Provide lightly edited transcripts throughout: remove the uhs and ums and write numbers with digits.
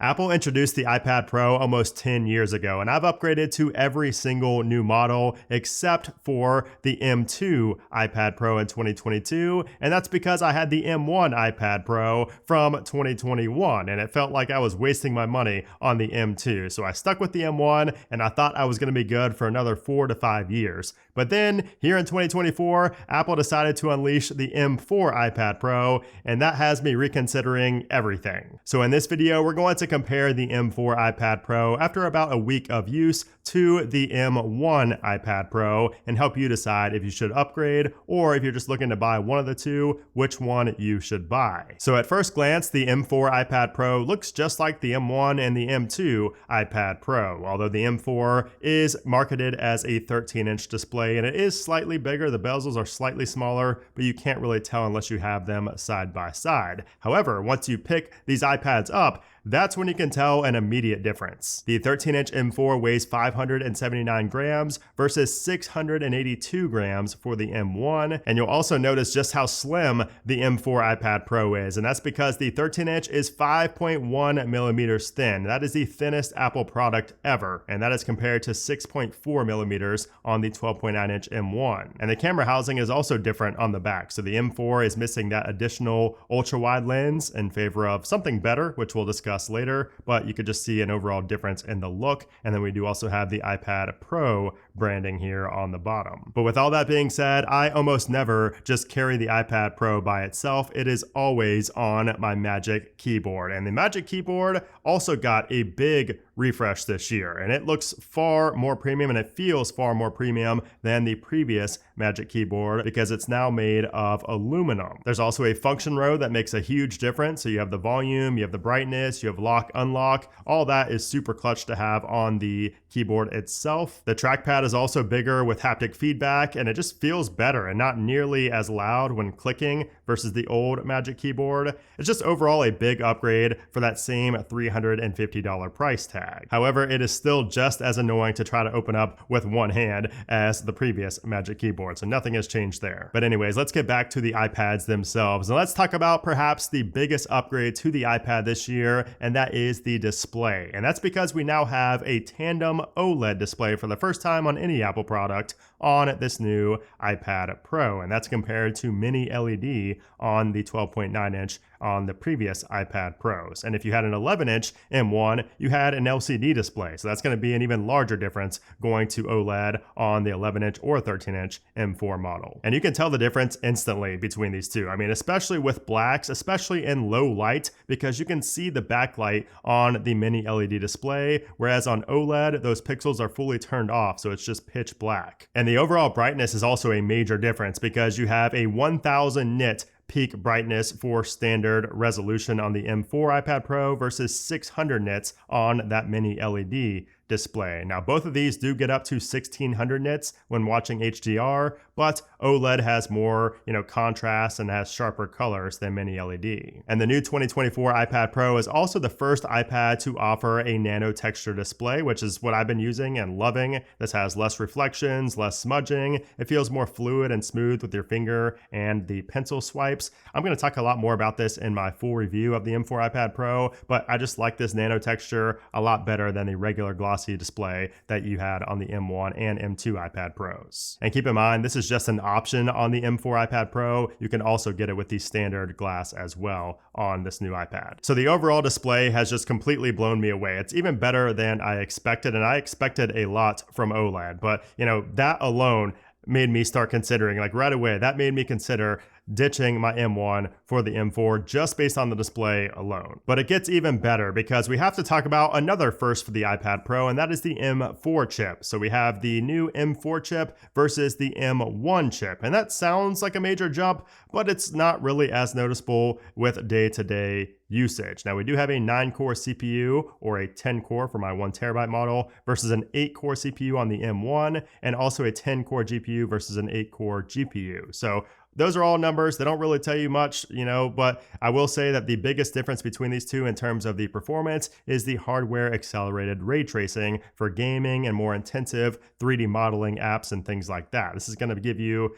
Apple introduced the iPad Pro almost 10 years ago, and I've upgraded to every single new model except for the M2 iPad Pro in 2022, and that's because I had the M1 iPad Pro from 2021, and it felt like I was wasting my money on the M2. So I stuck with the M1, and I thought I was going to be good for another 4 to 5 years. But then, here in 2024, Apple decided to unleash the M4 iPad Pro, and that has me reconsidering everything. So in this video, we're going to compare the M4 iPad Pro after about a week of use to the M1 iPad Pro and help you decide if you should upgrade, or if you're just looking to buy one of the two, which one you should buy. So at first glance, the M4 iPad Pro looks just like the M1 and the M2 iPad Pro, although the M4 is marketed as a 13-inch display and it is slightly bigger. The bezels are slightly smaller, but you can't really tell unless you have them side by side. However, once you pick these iPads up, that's when you can tell an immediate difference. The 13-inch M4 weighs 579 grams versus 682 grams for the M1, and you'll also notice just how slim the M4 iPad Pro is, and that's because the 13-inch is 5.1 millimeters thin. That is the thinnest Apple product ever, and that is compared to 6.4 millimeters on the 12.9-inch M1. And the camera housing is also different on the back, so the M4 is missing that additional ultra-wide lens in favor of something better, which we'll discuss later, but you could just see an overall difference in the look. And then we do also have the iPad Pro branding here on the bottom. But with all that being said, I almost never just carry the iPad Pro by itself. It is always on my Magic Keyboard, and the Magic Keyboard also got a big refresh this year, and it looks far more premium and it feels far more premium than the previous Magic Keyboard because it's now made of aluminum. There's also a function row that makes a huge difference. So you have the volume, you have the brightness, you have lock, unlock. All that is super clutch to have on the keyboard itself. The trackpad is also bigger with haptic feedback, and it just feels better and not nearly as loud when clicking versus the old Magic Keyboard. It's just overall a big upgrade for that same $350 price tag. However, it is still just as annoying to try to open up with one hand as the previous Magic Keyboard, so nothing has changed there. But anyways, let's get back to the iPads themselves, and let's talk about perhaps the biggest upgrade to the iPad this year, and that is the display. And that's because we now have a tandem OLED display for the first time on any Apple product on this new iPad Pro, and that's compared to mini LED on the 12.9-inch on the previous iPad Pros. And if you had an 11-inch M1, you had an LCD display, so that's going to be an even larger difference going to OLED on the 11-inch or 13-inch M4 model. And you can tell the difference instantly between these two. I mean, especially with blacks, especially in low light, because you can see the backlight on the mini LED display, whereas on OLED, those pixels are fully turned off, so it's just pitch black. And the overall brightness is also a major difference because you have a 1000 nit peak brightness for standard resolution on the M4 iPad Pro versus 600 nits on that mini LED display. Now, both of these do get up to 1600 nits when watching HDR, but OLED has more, contrast and has sharper colors than mini LED. And the new 2024 iPad Pro is also the first iPad to offer a nano-texture display, which is what I've been using and loving. This has less reflections, less smudging. It feels more fluid and smooth with your finger and the pencil swipes. I'm going to talk a lot more about this in my full review of the M4 iPad Pro, but I just like this nano-texture a lot better than the regular glossy display that you had on the M1 and M2 iPad Pros. And keep in mind, this is just an option on the M4 iPad Pro. You can also get it with the standard glass as well on this new iPad. So the overall display has just completely blown me away. It's even better than I expected, and I expected a lot from OLED, but that alone made me start considering, like right away, that made me consider ditching my M1 for the M4 just based on the display alone. But it gets even better because we have to talk about another first for the iPad Pro, and that is the M4 chip. So we have the new M4 chip versus the M1 chip, and that sounds like a major jump, but it's not really as noticeable with day-to-day usage. Now, we do have a 9-core CPU or a 10-core for my 1TB model versus an 8-core CPU on the M1, and also a 10-core GPU versus an 8-core GPU. So those are all numbers. They don't really tell you much, but I will say that the biggest difference between these two in terms of the performance is the hardware accelerated ray tracing for gaming and more intensive 3D modeling apps and things like that. This is going to give you,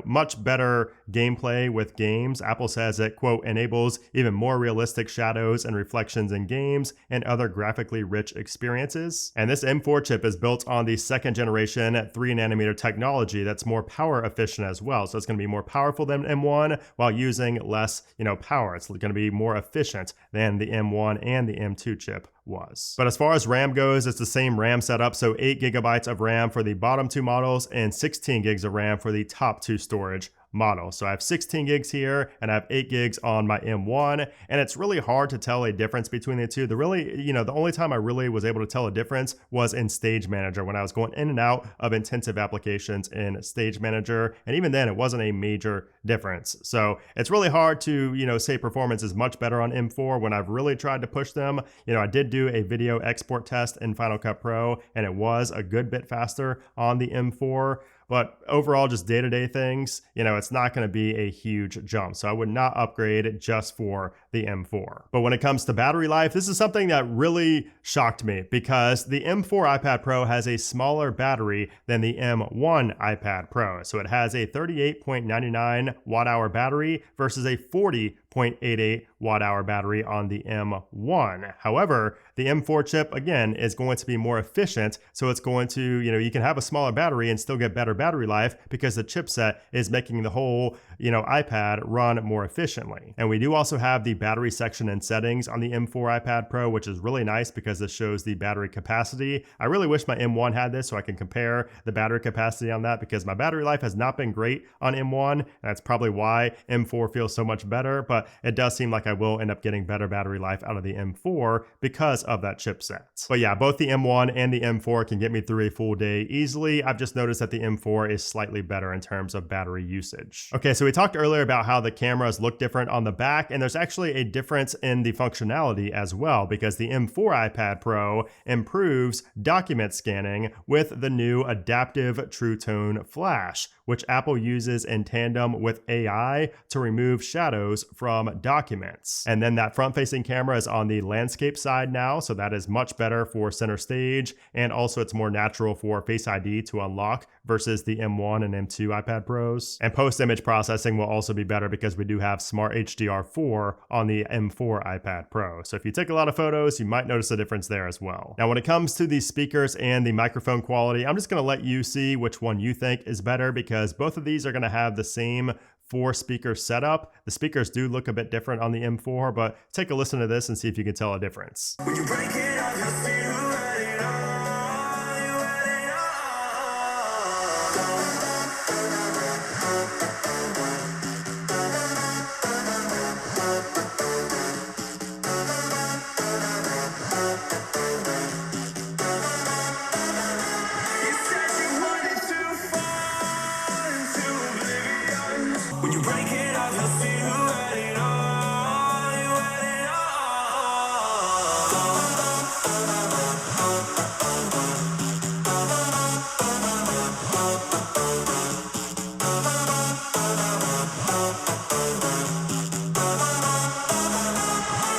much better gameplay with games. Apple says it, quote, enables even more realistic shadows and reflections in games and other graphically rich experiences. And this M4 chip is built on the second generation 3 nanometer technology that's more power efficient as well. So it's going to be more powerful than M1 while using less, power. It's going to be more efficient than the M1 and the M2 chip was. But as far as RAM goes, it's the same RAM setup. So 8 gigabytes of RAM for the bottom two models and 16 gigs of RAM for the top two storage model. So I have 16 gigs here and I have 8 gigs on my M1, and it's really hard to tell a difference between the two. The only time I really was able to tell a difference was in Stage Manager when I was going in and out of intensive applications in Stage Manager, and even then it wasn't a major difference. So it's really hard to, say performance is much better on M4 when I've really tried to push them. I did do a video export test in Final Cut Pro and it was a good bit faster on the M4. But overall, just day-to-day things, it's not going to be a huge jump. So I would not upgrade just for the M4. But when it comes to battery life, this is something that really shocked me because the M4 iPad Pro has a smaller battery than the M1 iPad Pro. So it has a 38.99 watt-hour battery versus a 40.88 watt-hour battery on the M1. However, the M4 chip, again, is going to be more efficient. So it's going to, you can have a smaller battery and still get better battery life because the chipset is making the whole, iPad run more efficiently. And we do also have the battery section and settings on the M4 iPad Pro, which is really nice because this shows the battery capacity. I really wish my M1 had this so I can compare the battery capacity on that because my battery life has not been great on M1. And that's probably why M4 feels so much better, but it does seem like I will end up getting better battery life out of the M4 because of that chipset. But yeah, both the M1 and the M4 can get me through a full day easily. I've just noticed that the M4 is slightly better in terms of battery usage. Okay, so we talked earlier about how the cameras look different on the back, and there's actually a difference in the functionality as well because the M4 iPad Pro improves document scanning with the new adaptive True Tone flash, which Apple uses in tandem with AI to remove shadows from documents. And then that front-facing camera is on the landscape side now, so that is much better for center stage, and also it's more natural for Face ID to unlock versus the M1 and M2 iPad Pros. And post-image processing will also be better because we do have Smart HDR4 on the M4 iPad Pro. So if you take a lot of photos, you might notice a difference there as well. Now, when it comes to the speakers and the microphone quality, I'm just gonna let you see which one you think is better because both of these are gonna have the same 4-speaker setup. The speakers do look a bit different on the M4, but take a listen to this and see if you can tell a difference. When you break it up, you'll see who had it all, you had it all. When you break it up, you'll see who had it all, you had it all.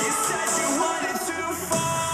You said you wanted to fall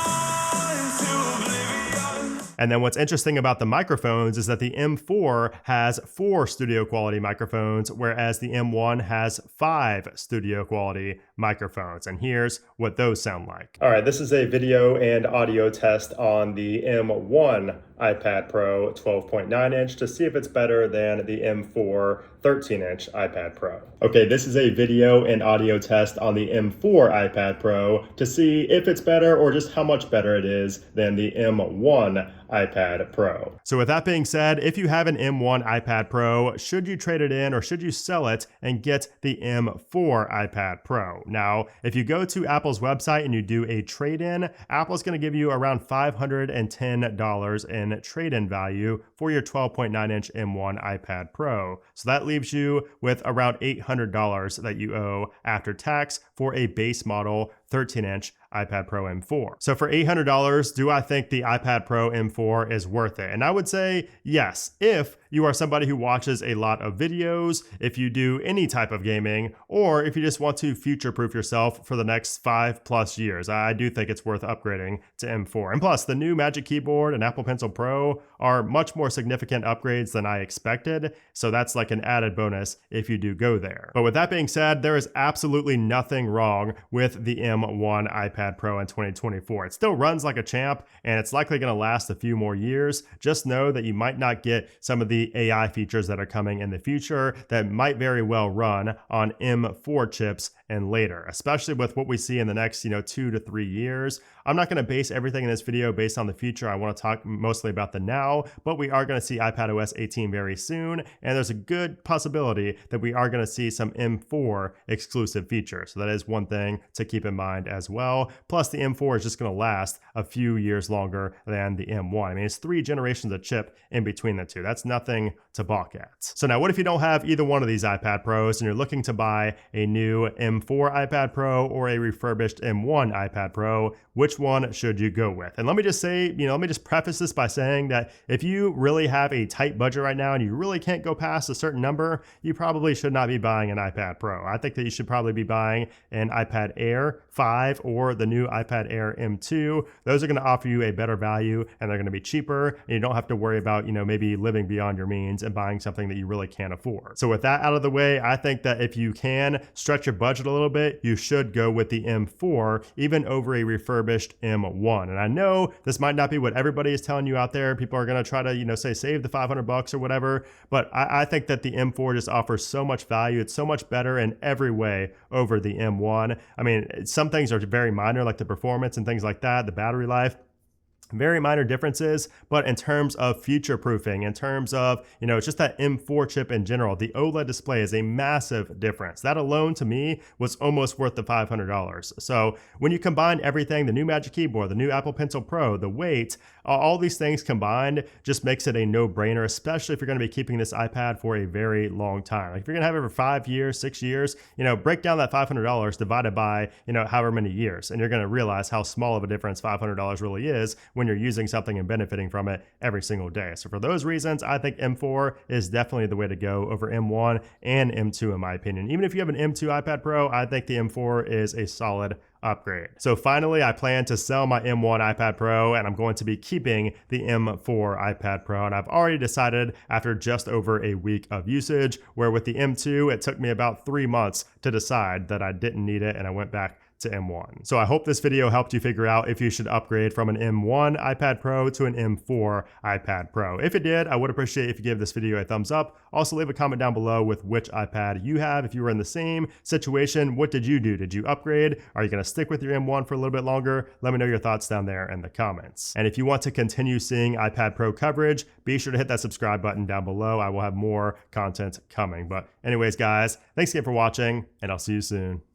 into oblivion. And then what's interesting about the microphones is that the M4 has 4 studio quality microphones, whereas the M1 has 5 studio quality microphones. And here's what those sound like. All right, this is a video and audio test on the M1 iPad Pro 12.9 inch to see if it's better than the M4 13-inch iPad Pro. Okay, this is a video and audio test on the M4 iPad Pro to see if it's better or just how much better it is than the M1 iPad Pro. So with that being said, if you have an M1 iPad Pro, should you trade it in or should you sell it and get the M4 iPad Pro? Now, if you go to Apple's website and you do a trade-in, Apple's going to give you around $510 in trade-in value for your 12.9-inch M1 iPad Pro. So that leaves you with around $800 that you owe after tax for a base model 13-inch iPad Pro M4. So for $800, do I think the iPad Pro M4 is worth it? And I would say yes, if you are somebody who watches a lot of videos, if you do any type of gaming, or if you just want to future-proof yourself for the next 5+ years. I do think it's worth upgrading to M4. And plus, the new Magic Keyboard and Apple Pencil Pro are much more significant upgrades than I expected, so that's like an added bonus if you do go there. But with that being said, there is absolutely nothing wrong with the M1 iPad Pro in 2024. It still runs like a champ, and it's likely going to last a few more years. Just know that you might not get some of the AI features that are coming in the future that might very well run on M4 chips and later, especially with what we see in the next 2 to 3 years. I'm not going to base everything in this video based on the future. I want to talk mostly about the now, but we are going to see iPadOS 18 very soon, and there's a good possibility that we are going to see some M4 exclusive features. So that is one thing to keep in mind as well. Plus, the M4 is just going to last a few years longer than the M1. I mean, it's 3 generations of chip in between the two. That's nothing to balk at. So now, what if you don't have either one of these iPad Pros and you're looking to buy a new M4 iPad Pro or a refurbished M1 iPad Pro? Which one should you go with? And let me just say, let me just preface this by saying that if you really have a tight budget right now and you really can't go past a certain number, you probably should not be buying an iPad Pro. I think that you should probably be buying an iPad Air 5 or the new iPad Air M2. Those are going to offer you a better value, and they're going to be cheaper, and you don't have to worry about, maybe living beyond your means and buying something that you really can't afford. So with that out of the way, I think that if you can stretch your budget a little bit, you should go with the M4, even over a refurbished M1. And I know this might not be what everybody is telling you out there. People are going to try to, say save the $500 or whatever, but I think that the M4 just offers so much value. It's so much better in every way over the M1. I mean, some things are very minor, like the performance and things like that, the battery life. Very minor differences, but in terms of future proofing, in terms of, it's just that M4 chip in general, the OLED display is a massive difference. That alone to me was almost worth the $500. So when you combine everything, the new Magic Keyboard, the new Apple Pencil Pro, the weight, all these things combined just makes it a no-brainer, especially if you're going to be keeping this iPad for a very long time. Like if you're going to have it for 5 years, 6 years, break down that $500 divided by, however many years, and you're going to realize how small of a difference $500 really is when you're using something and benefiting from it every single day. So for those reasons, I think M4 is definitely the way to go over M1 and M2 in my opinion. Even if you have an M2 iPad Pro, I think the M4 is a solid upgrade. So finally, I plan to sell my M1 iPad Pro, and I'm going to be keeping the M4 iPad Pro. And I've already decided after just over a week of usage, where with the M2, it took me about 3 months to decide that I didn't need it, and I went back to M1. So I hope this video helped you figure out if you should upgrade from an M1 iPad Pro to an M4 iPad Pro. If it did, I would appreciate if you give this video a thumbs up. Also leave a comment down below with which iPad you have. If you were in the same situation, what did you do? Did you upgrade? Are you going to stick with your M1 for a little bit longer? Let me know your thoughts down there in the comments. And if you want to continue seeing iPad Pro coverage, be sure to hit that subscribe button down below. I will have more content coming. But anyways, guys, thanks again for watching, and I'll see you soon.